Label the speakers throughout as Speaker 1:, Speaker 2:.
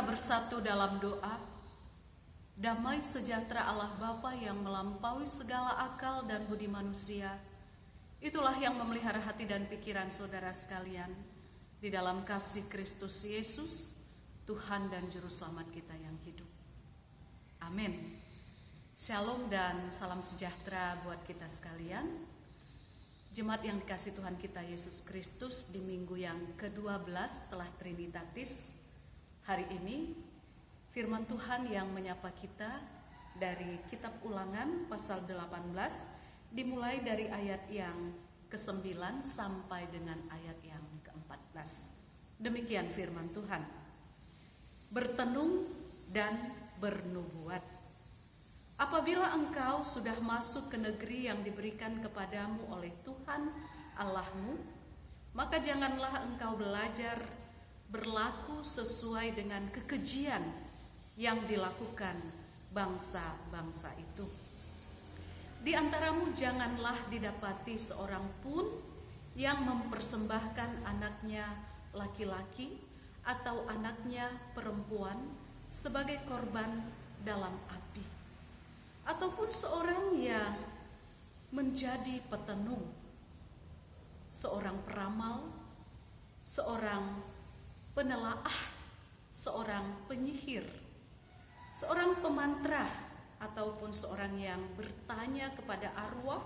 Speaker 1: kita bersatu dalam doa. Damai sejahtera Allah Bapa yang melampaui segala akal dan budi manusia, itulah yang memelihara hati dan pikiran saudara sekalian di dalam kasih Kristus Yesus, Tuhan dan Juru Selamat kita yang hidup. Amin. Shalom dan salam sejahtera buat kita sekalian. Jemaat yang dikasih Tuhan kita Yesus Kristus, di minggu yang ke-12 setelah Trinitatis, hari ini firman Tuhan yang menyapa kita dari kitab Ulangan pasal 18, dimulai dari ayat yang ke-9 sampai dengan ayat yang ke-14. Demikian firman Tuhan. Bertenung dan bernubuat. Apabila engkau sudah masuk ke negeri yang diberikan kepadamu oleh Tuhan Allahmu, maka janganlah engkau belajar berlaku sesuai dengan kekejian yang dilakukan bangsa-bangsa itu. Di antaramu janganlah didapati seorang pun yang mempersembahkan anaknya laki-laki atau anaknya perempuan sebagai korban dalam api, ataupun seorang yang menjadi petenung, seorang peramal, seorang penelaah, seorang penyihir, seorang pemantra, ataupun seorang yang bertanya kepada arwah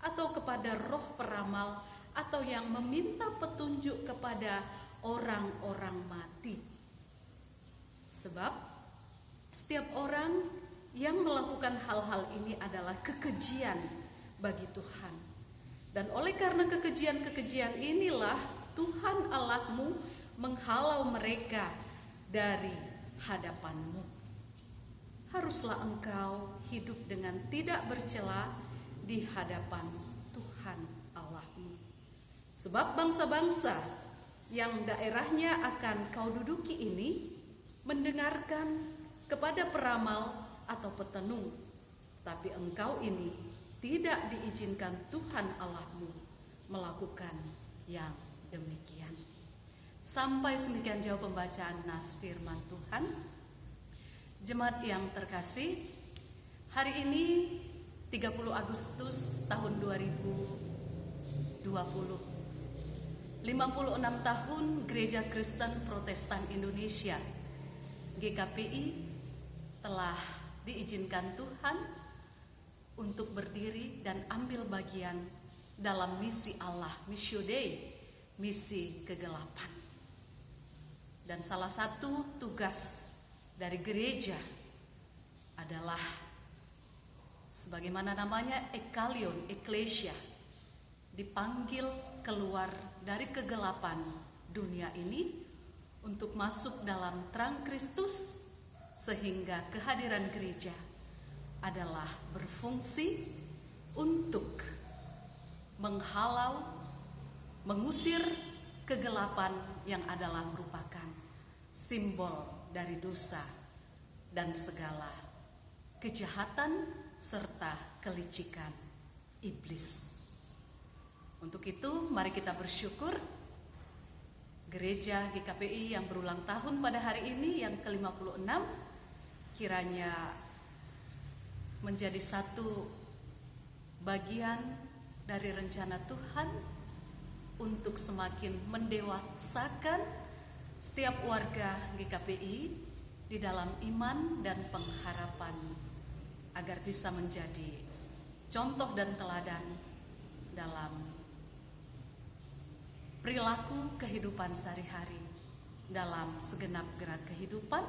Speaker 1: atau kepada roh peramal, atau yang meminta petunjuk kepada orang-orang mati. Sebab setiap orang yang melakukan hal-hal ini adalah kekejian bagi Tuhan. Dan oleh karena kekejian-kekejian inilah Tuhan Allahmu menghalau mereka dari hadapanmu. Haruslah engkau hidup dengan tidak bercela di hadapan Tuhan Allahmu. Sebab bangsa-bangsa yang daerahnya akan kau duduki ini mendengarkan kepada peramal atau petenung, tapi engkau ini tidak diizinkan Tuhan Allahmu melakukan yang demikian. Sampai sedemikian jauh pembacaan nas firman Tuhan. Jemaat yang terkasih, hari ini 30 Agustus tahun 2020, 56 tahun Gereja Kristen Protestan Indonesia GKPI telah diizinkan Tuhan untuk berdiri dan ambil bagian dalam misi Allah, Missio Dei, misi kegelapan. Dan salah satu tugas dari gereja adalah sebagaimana namanya ekalion, eklesia, dipanggil keluar dari kegelapan dunia ini untuk masuk dalam terang Kristus, sehingga kehadiran gereja adalah berfungsi untuk menghalau, mengusir kegelapan yang adalah merupakan simbol dari dosa dan segala kejahatan serta kelicikan iblis. Untuk itu mari kita bersyukur Gereja GKPI yang berulang tahun pada hari ini yang ke-56 kiranya menjadi satu bagian dari rencana Tuhan untuk semakin mendewasakan setiap warga GKPI di dalam iman dan pengharapan, agar bisa menjadi contoh dan teladan dalam perilaku kehidupan sehari-hari, dalam segenap gerak kehidupan,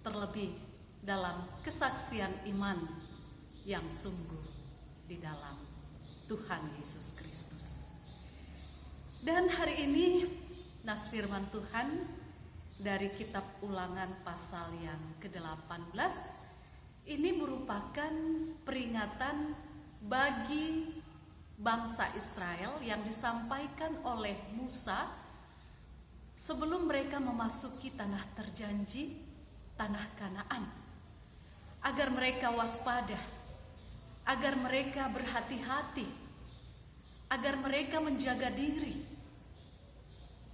Speaker 1: terlebih dalam kesaksian iman yang sungguh di dalam Tuhan Yesus Kristus. Dan hari ini nas firman Tuhan dari kitab Ulangan pasal yang ke-18 ini merupakan peringatan bagi bangsa Israel yang disampaikan oleh Musa sebelum mereka memasuki tanah terjanji, tanah Kanaan, agar mereka waspada, agar mereka berhati-hati, agar mereka menjaga diri,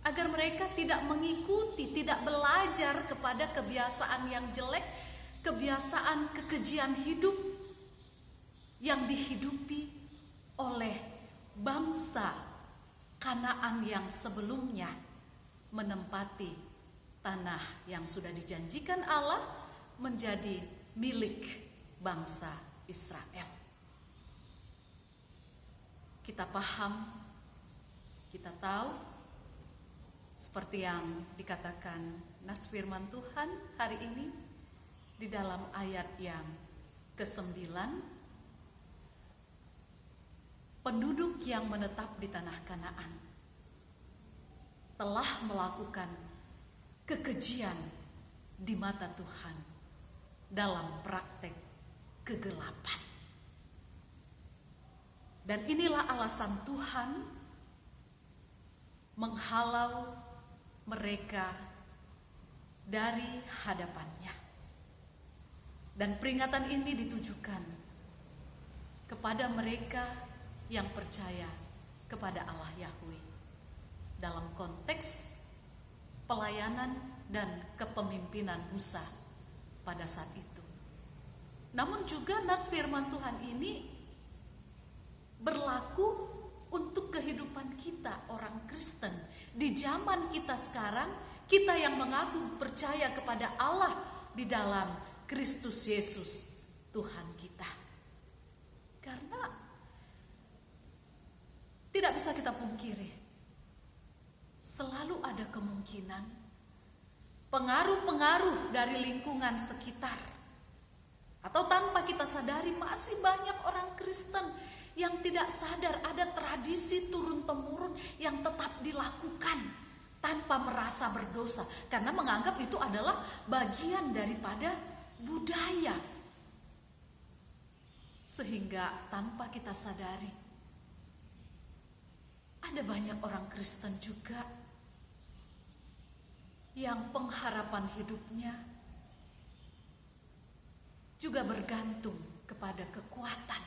Speaker 1: agar mereka mereka tidak mengikuti, tidak belajar kepada kebiasaan yang jelek, kebiasaan kekejian hidup yang dihidupi oleh bangsa Kanaan yang sebelumnya menempati tanah yang sudah dijanjikan Allah menjadi milik bangsa Israel. Kita paham, kita tahu, seperti yang dikatakan nas firman Tuhan hari ini di dalam ayat yang ke-9, penduduk yang menetap di tanah Kanaan telah melakukan kekejian di mata Tuhan dalam praktek kegelapan. Dan inilah alasan Tuhan menghalau mereka dari hadapannya. Dan peringatan ini ditujukan kepada mereka yang percaya kepada Allah Yahweh dalam konteks pelayanan dan kepemimpinan Musa pada saat itu. Namun juga nas firman Tuhan ini berlaku untuk kehidupan kita orang Kristen. Di zaman kita sekarang, kita yang mengaku percaya kepada Allah di dalam Kristus Yesus Tuhan kita. Karena tidak bisa kita pungkiri, selalu ada kemungkinan pengaruh-pengaruh dari lingkungan sekitar, atau tanpa kita sadari masih banyak orang Kristen yang tidak sadar ada tradisi turun-temurun yang tetap dilakukan tanpa merasa berdosa, karena menganggap itu adalah bagian daripada budaya. Sehingga tanpa kita sadari ada banyak orang Kristen juga yang pengharapan hidupnya juga bergantung kepada kekuatan,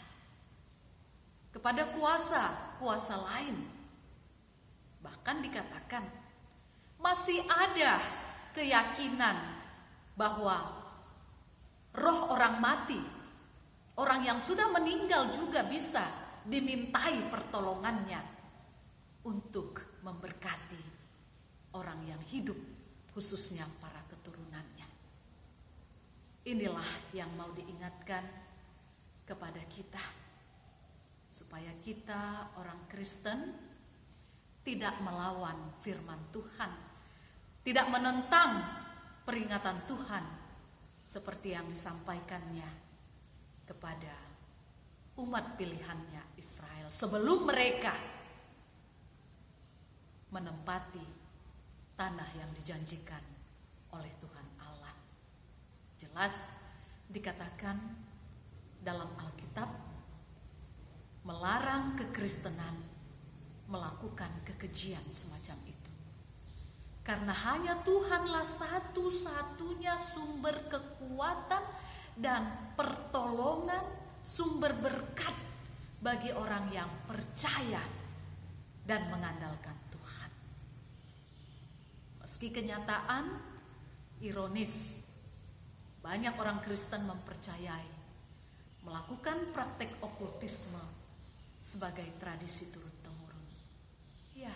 Speaker 1: kepada kuasa lain. Bahkan dikatakan masih ada keyakinan bahwa roh orang mati, orang yang sudah meninggal juga bisa dimintai pertolongannya untuk memberkati orang yang hidup, khususnya para keturunannya. Inilah yang mau diingatkan kepada kita, supaya kita orang Kristen tidak melawan firman Tuhan, tidak menentang peringatan Tuhan seperti yang disampaikannya kepada umat pilihannya Israel sebelum mereka menempati tanah yang dijanjikan oleh Tuhan Allah. Jelas dikatakan dalam Alkitab, melarang kekristenan melakukan kekejian semacam itu. Karena hanya Tuhanlah satu-satunya sumber kekuatan dan pertolongan, sumber berkat bagi orang yang percaya dan mengandalkan Tuhan. Meski kenyataan ironis, banyak orang Kristen mempercayai melakukan praktek okultisme sebagai tradisi turun-temurun. Ya,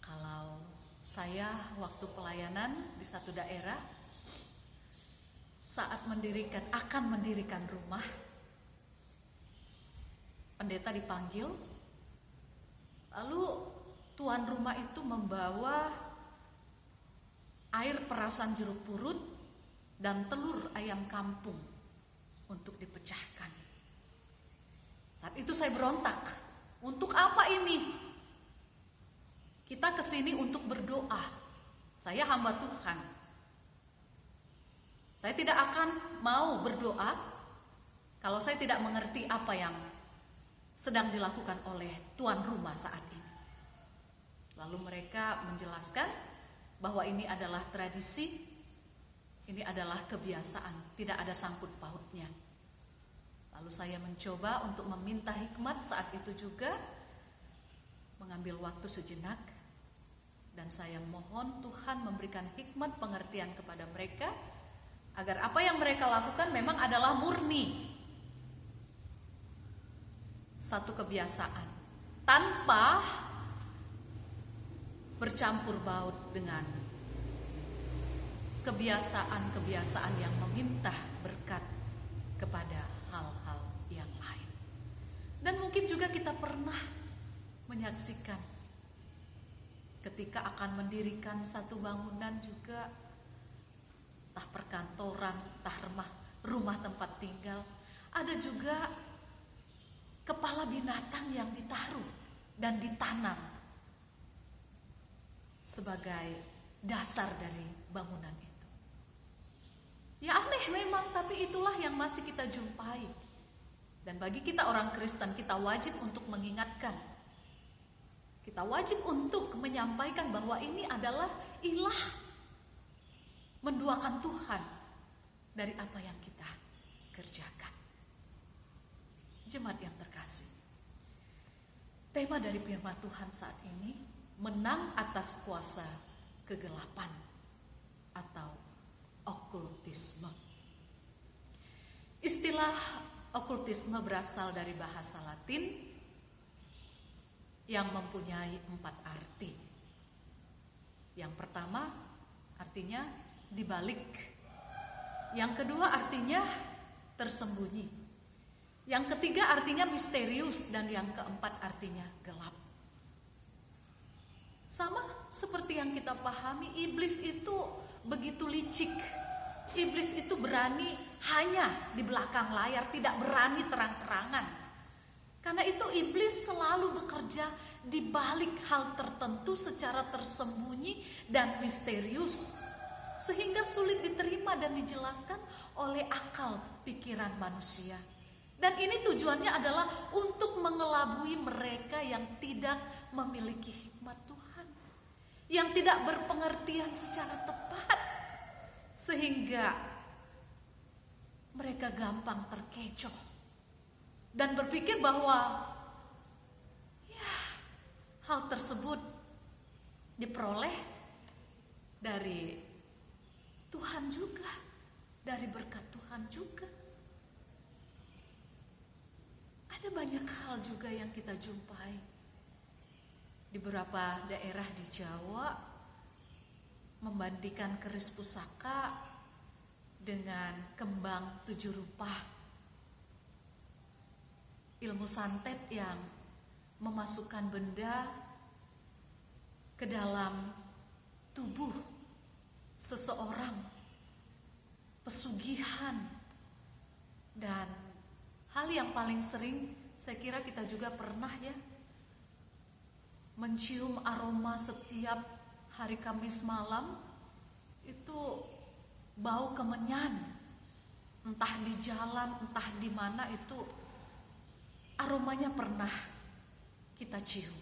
Speaker 1: kalau saya waktu pelayanan di satu daerah, saat akan mendirikan rumah, pendeta dipanggil, lalu tuan rumah itu membawa air perasan jeruk purut dan telur ayam kampung untuk dipecahkan. Saat itu saya berontak, untuk apa ini? Kita kesini untuk berdoa. Saya hamba Tuhan. Saya tidak akan mau berdoa kalau saya tidak mengerti apa yang sedang dilakukan oleh tuan rumah saat ini. Lalu mereka menjelaskan bahwa ini adalah tradisi, ini adalah kebiasaan, tidak ada sangkut pautnya. Lalu saya mencoba untuk meminta hikmat saat itu juga, mengambil waktu sejenak Dan saya mohon Tuhan memberikan hikmat pengertian kepada mereka, agar apa yang mereka lakukan memang adalah murni satu kebiasaan, tanpa bercampur baur dengan kebiasaan-kebiasaan yang meminta berkat kepada hal-hal yang lain. Dan mungkin juga kita pernah menyaksikan ketika akan mendirikan satu bangunan juga, entah perkantoran, entah rumah tempat tinggal, ada juga kepala binatang yang ditaruh dan ditanam sebagai dasar dari bangunan itu. Ya aneh memang, tapi itulah yang masih kita jumpai. Dan bagi kita orang Kristen, kita wajib untuk mengingatkan, kita wajib untuk menyampaikan bahwa ini adalah ilah, menduakan Tuhan dari apa yang kita kerjakan. Jemaat yang terkasih, tema dari firman Tuhan saat ini, menang atas kuasa kegelapan atau okultisme. Istilah okultisme berasal dari bahasa Latin yang mempunyai 4 arti. Yang pertama artinya dibalik. Yang kedua artinya tersembunyi. Yang ketiga artinya misterius, dan yang keempat artinya gelap. Sama seperti yang kita pahami, iblis itu begitu licik. Iblis itu berani hanya di belakang layar, tidak berani terang-terangan. Karena itu iblis selalu bekerja di balik hal tertentu secara tersembunyi dan misterius, sehingga sulit diterima dan dijelaskan oleh akal pikiran manusia. Dan ini tujuannya adalah untuk mengelabui mereka yang tidak memiliki hikmat Tuhan, yang tidak berpengertian secara tepat, sehingga mereka gampang terkecoh dan berpikir bahwa ya, hal tersebut diperoleh dari Tuhan juga, dari berkat Tuhan juga. Ada banyak hal juga yang kita jumpai di beberapa daerah di Jawa, membandingkan keris pusaka dengan kembang 7 rupa. Ilmu santet yang memasukkan benda ke dalam tubuh seseorang, pesugihan, dan hal yang paling sering saya kira kita juga pernah ya, mencium aroma setiap hari Kamis malam, itu bau kemenyan, entah di jalan, entah di mana, itu aromanya pernah kita cium.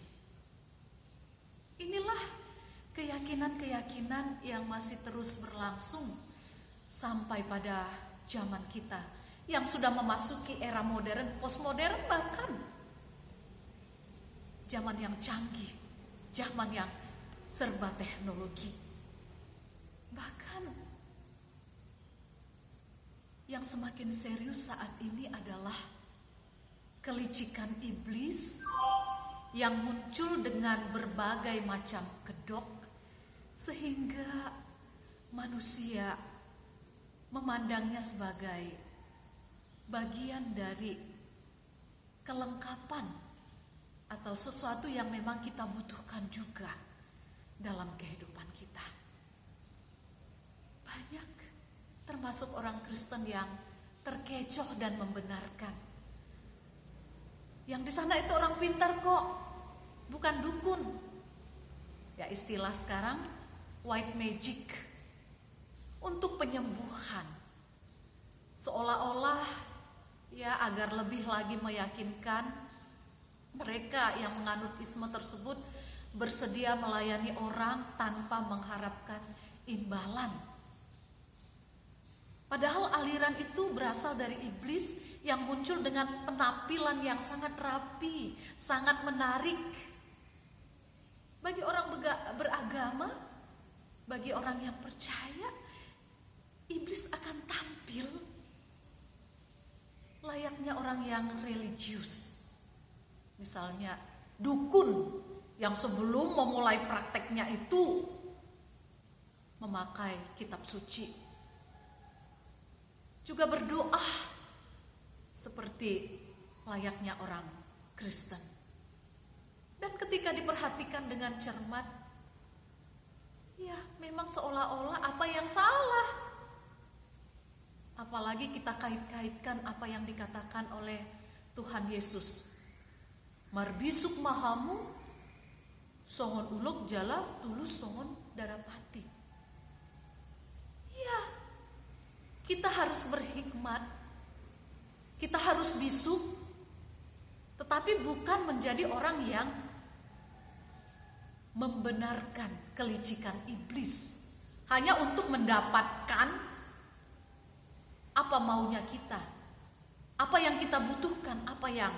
Speaker 1: Inilah keyakinan-keyakinan yang masih terus berlangsung sampai pada zaman kita yang sudah memasuki era modern, postmodern, bahkan zaman yang canggih, zaman yang serba teknologi. Bahkan yang semakin serius saat ini adalah kelicikan iblis yang muncul dengan berbagai macam kedok, sehingga manusia memandangnya sebagai bagian dari kelengkapan atau sesuatu yang memang kita butuhkan juga dalam kehidupan kita. Banyak termasuk orang Kristen yang terkecoh dan membenarkan, yang di sana itu orang pintar kok, bukan dukun. Ya, istilah sekarang white magic untuk penyembuhan. Seolah-olah ya agar lebih lagi meyakinkan mereka yang menganut isme tersebut bersedia melayani orang tanpa mengharapkan imbalan. Padahal aliran itu berasal dari iblis yang muncul dengan penampilan yang sangat rapi, sangat menarik. Bagi orang beragama, bagi orang yang percaya, iblis akan tampil layaknya orang yang religius. Misalnya dukun yang sebelum memulai prakteknya itu memakai kitab suci, juga berdoa seperti layaknya orang Kristen. Dan ketika diperhatikan dengan cermat, ya memang seolah-olah apa yang salah. Apalagi kita kait-kaitkan apa yang dikatakan oleh Tuhan Yesus. Marbisuk mahamu, songon ulok jala tulus songon darapati. Ya, kita harus berhikmat, kita harus bisuk, tetapi bukan menjadi orang yang membenarkan kelicikan iblis hanya untuk mendapatkan apa maunya kita, apa yang kita butuhkan, apa yang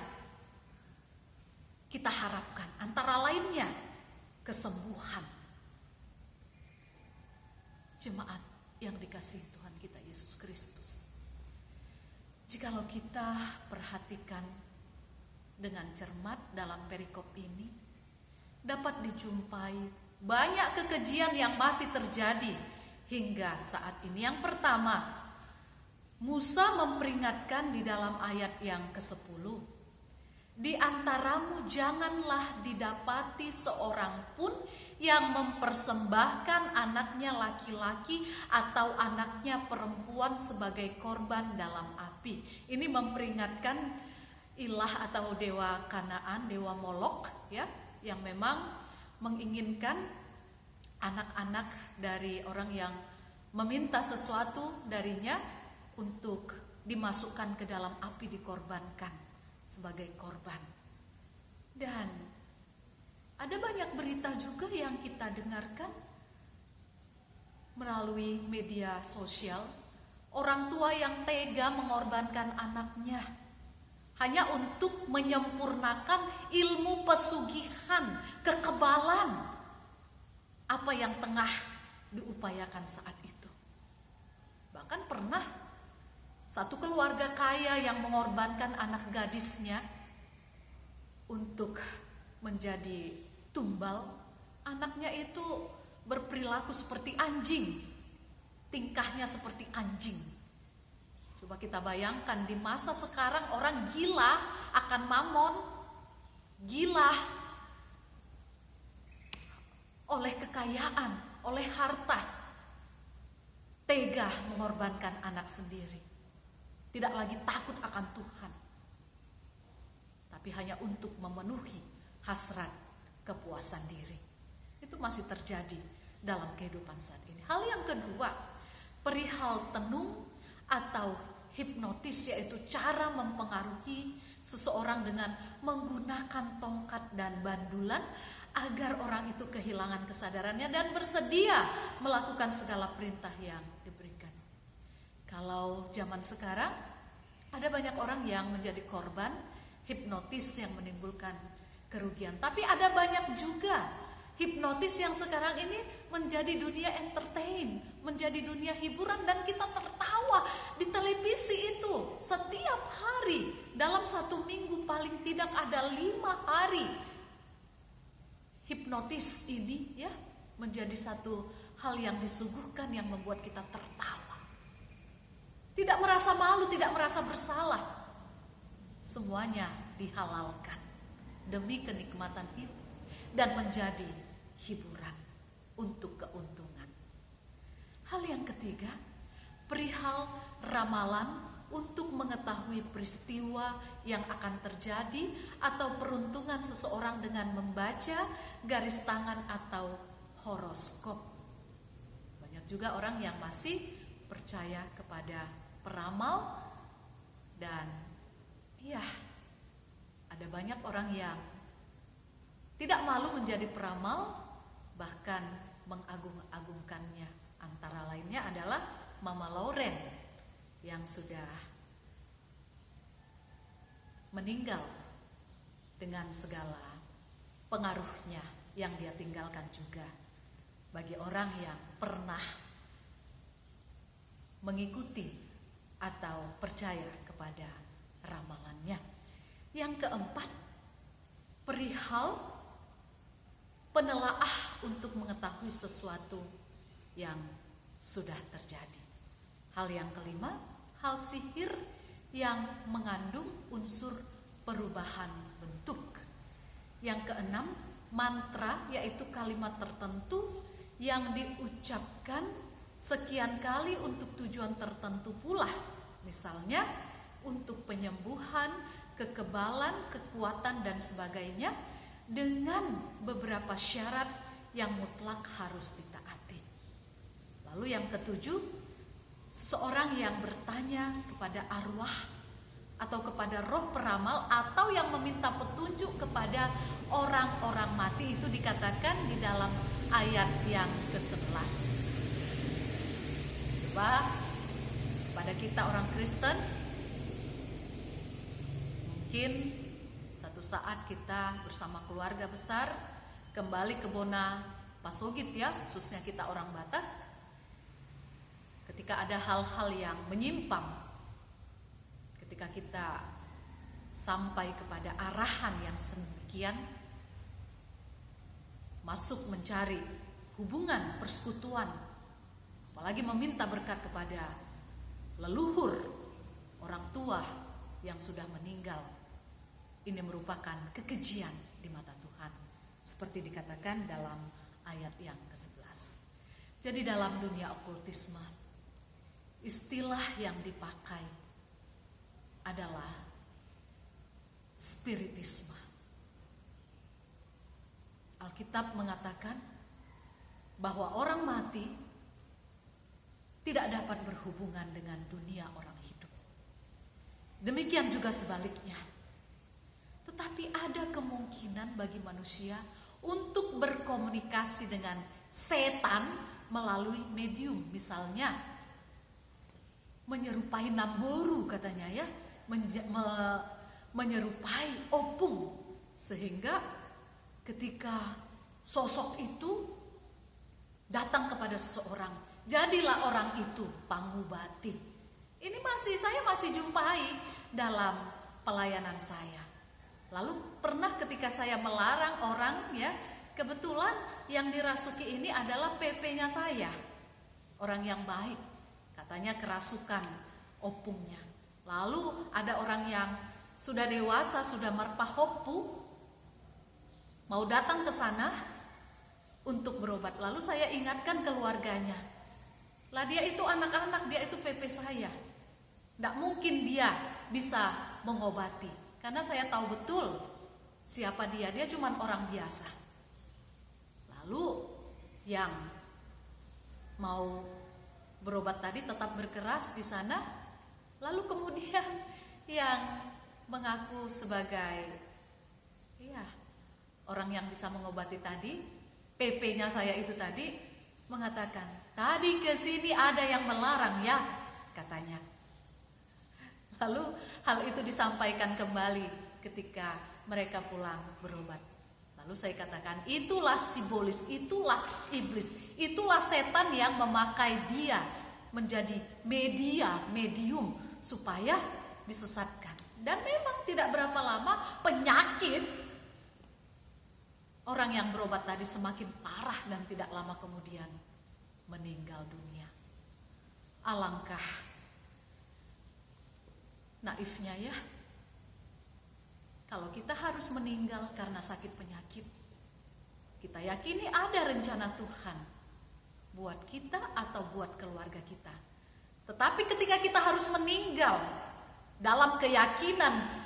Speaker 1: kita harapkan. Antara lainnya kesembuhan. Jemaat yang dikasihi Tuhan kita Yesus Kristus, jikalau kita perhatikan dengan cermat dalam perikop ini, dapat dijumpai banyak kekejian yang masih terjadi hingga saat ini. Yang pertama, Musa memperingatkan di dalam ayat yang ke-10, di antaramu janganlah didapati seorang pun yang mempersembahkan anaknya laki-laki atau anaknya perempuan sebagai korban dalam api. Ini memperingatkan ilah atau dewa Kanaan, dewa Molok, ya, yang memang menginginkan anak-anak dari orang yang meminta sesuatu darinya untuk dimasukkan ke dalam api, dikorbankan sebagai korban. Dan ada banyak berita juga yang kita dengarkan melalui media sosial, orang tua yang tega mengorbankan anaknya hanya untuk menyempurnakan ilmu pesugihan, kekebalan apa yang tengah diupayakan saat itu. Bahkan pernah satu keluarga kaya yang mengorbankan anak gadisnya untuk menjadi tumbal. Anaknya itu berperilaku seperti anjing, tingkahnya seperti anjing. Coba kita bayangkan, di masa sekarang orang gila akan mamon, gila oleh kekayaan, oleh harta, tega mengorbankan anak sendiri. Tidak lagi takut akan Tuhan, tapi hanya untuk memenuhi hasrat kepuasan diri. Itu masih terjadi dalam kehidupan saat ini. Hal yang kedua, perihal tenung atau hipnotis, yaitu cara mempengaruhi seseorang dengan menggunakan tongkat dan bandulan agar orang itu kehilangan kesadarannya dan bersedia melakukan segala perintah yang diberikan. Kalau zaman sekarang ada banyak orang yang menjadi korban hipnotis yang menimbulkan kerugian. Tapi ada banyak juga hipnotis yang sekarang ini menjadi dunia entertain, menjadi dunia hiburan, dan kita tertawa di televisi itu setiap hari. Dalam satu minggu paling tidak ada 5 hari hipnotis ini, ya, menjadi satu hal yang disuguhkan yang membuat kita tertawa. Tidak merasa malu, tidak merasa bersalah. Semuanya dihalalkan demi kenikmatan itu dan menjadi hiburan untuk keuntungan. Hal yang ketiga, perihal ramalan untuk mengetahui peristiwa yang akan terjadi atau peruntungan seseorang dengan membaca garis tangan atau horoskop. Banyak juga orang yang masih percaya kepada peramal, dan ya, ada banyak orang yang tidak malu menjadi peramal, bahkan mengagung-agungkannya. Antara lainnya adalah Mama Lauren yang sudah meninggal dengan segala pengaruhnya yang dia tinggalkan juga. Bagi orang yang pernah mengikuti atau percaya kepada ramalannya. Yang keempat, perihal penelaah untuk mengetahui sesuatu yang sudah terjadi. Hal yang kelima, hal sihir yang mengandung unsur perubahan bentuk. Yang keenam, mantra, yaitu kalimat tertentu yang diucapkan sekian kali untuk tujuan tertentu pula. Misalnya untuk penyembuhan, kekebalan, kekuatan dan sebagainya, dengan beberapa syarat yang mutlak harus ditaati. Lalu yang ketujuh, seseorang yang bertanya kepada arwah atau kepada roh peramal atau yang meminta petunjuk kepada orang-orang mati, itu dikatakan di dalam ayat yang ke-11. Coba pada kita orang Kristen, mungkin satu saat kita bersama keluarga besar kembali ke Bona Pasogit ya, khususnya kita orang Batak. Ketika ada hal-hal yang menyimpang, ketika kita sampai kepada arahan yang sedemikian, masuk mencari hubungan persekutuan, apalagi meminta berkat kepada leluhur, orang tua yang sudah meninggal, ini merupakan kekejian di mata Tuhan, seperti dikatakan dalam ayat yang ke-11. Jadi dalam dunia okultisme, istilah yang dipakai adalah spiritisme. Alkitab mengatakan bahwa orang mati tidak dapat berhubungan dengan dunia orang hidup. Demikian juga sebaliknya. Tetapi ada kemungkinan bagi manusia untuk berkomunikasi dengan setan melalui medium. Misalnya menyerupai Namboru katanya ya, menyerupai opung, sehingga ketika sosok itu datang kepada seseorang, jadilah orang itu pangubati. Ini saya masih jumpai dalam pelayanan saya. Lalu pernah ketika saya melarang orang ya, kebetulan yang dirasuki ini adalah PP-nya saya, orang yang baik, katanya kerasukan opungnya. Lalu ada orang yang sudah dewasa, sudah marpahopu, mau datang ke sana untuk berobat. Lalu saya ingatkan keluarganya, lah dia itu anak-anak, dia itu PP saya, tidak mungkin dia bisa mengobati, karena saya tahu betul siapa dia cuma orang biasa. Lalu yang mau berobat tadi tetap berkeras di sana. Lalu kemudian yang mengaku sebagai orang yang bisa mengobati tadi, PP-nya saya itu tadi, mengatakan, tadi ke sini ada yang melarang ya, katanya. Lalu hal itu disampaikan kembali ketika mereka pulang berobat. Lalu saya katakan, itulah simbolis, itulah iblis, itulah setan yang memakai dia menjadi medium supaya disesatkan. Dan memang tidak berapa lama penyakit orang yang berobat tadi semakin parah dan tidak lama kemudian meninggal dunia. Alangkah naifnya ya, kalau kita harus meninggal karena sakit penyakit, kita yakini ada rencana Tuhan buat kita atau buat keluarga kita. Tetapi ketika kita harus meninggal dalam keyakinan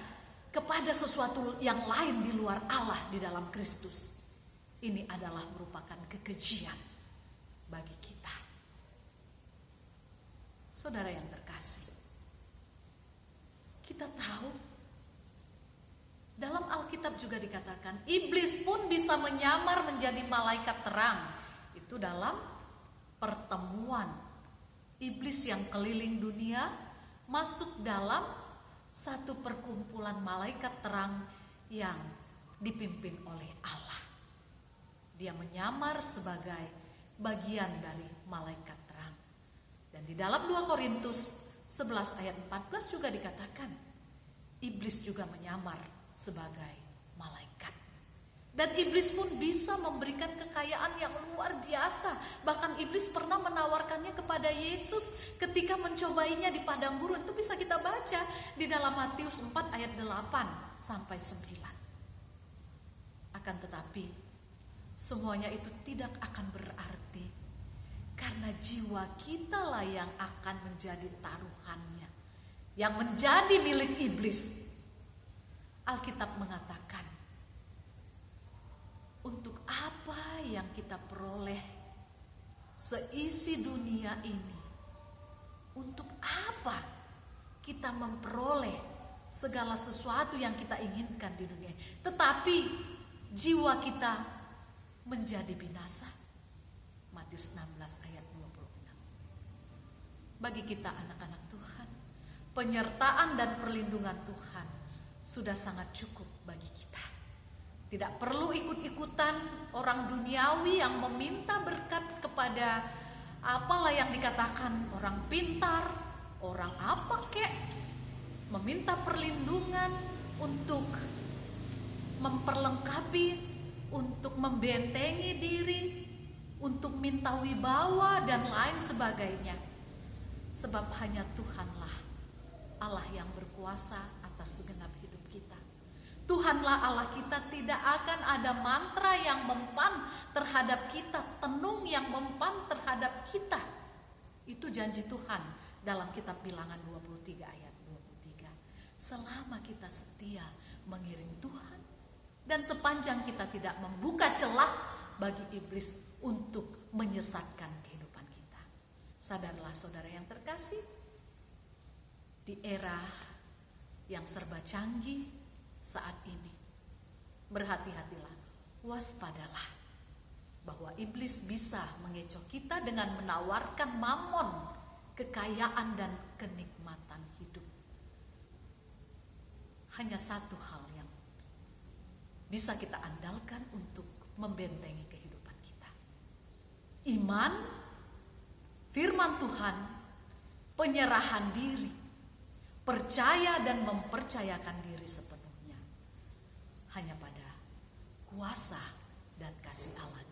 Speaker 1: kepada sesuatu yang lain di luar Allah di dalam Kristus, ini adalah merupakan kekejian bagi kita. Saudara yang terkasih, kita tahu dalam Alkitab juga dikatakan iblis pun bisa menyamar menjadi malaikat terang. Itu dalam pertemuan iblis yang keliling dunia masuk dalam satu perkumpulan malaikat terang yang dipimpin oleh Allah. Dia menyamar sebagai bagian dari malaikat terang. Dan di dalam 2 Korintus 11 ayat 14 juga dikatakan, iblis juga menyamar sebagai malaikat. Dan iblis pun bisa memberikan kekayaan yang luar biasa. Bahkan iblis pernah menawarkannya kepada Yesus ketika mencobainya di padang gurun. Itu bisa kita baca di dalam Matius 4 ayat 8 sampai 9. Akan tetapi semuanya itu tidak akan berarti, karena jiwa kita lah yang akan menjadi taruhannya, yang menjadi milik iblis. Alkitab mengatakan, untuk apa yang kita peroleh seisi dunia ini? Untuk apa kita memperoleh segala sesuatu yang kita inginkan di dunia ini, tetapi jiwa kita menjadi binasa? Matius 16 ayat 26. Bagi kita anak-anak Tuhan, penyertaan dan perlindungan Tuhan sudah sangat cukup bagi kita. Tidak perlu ikut-ikutan orang duniawi yang meminta berkat kepada apalah yang dikatakan orang pintar, orang apa kek, meminta perlindungan untuk memperlengkapi, untuk membentengi diri, untuk minta wibawa dan lain sebagainya. Sebab hanya Tuhanlah Allah yang berkuasa atas segenap hidup kita. Tuhanlah Allah kita, tidak akan ada mantra yang mempan terhadap kita, tenung yang mempan terhadap kita. Itu janji Tuhan dalam kitab Bilangan 23 ayat 23. Selama kita setia mengiring Tuhan dan sepanjang kita tidak membuka celah bagi iblis untuk menyesatkan kehidupan kita. Sadarlah saudara yang terkasih, di era yang serba canggih saat ini, berhati-hatilah, waspadalah, bahwa iblis bisa mengecoh kita dengan menawarkan mamon, kekayaan dan kenikmatan hidup. Hanya satu hal yang bisa kita andalkan untuk membentengi kehidupan kita: iman, firman Tuhan, penyerahan diri, percaya dan mempercayakan diri sepenuhnya hanya pada kuasa dan kasih Allah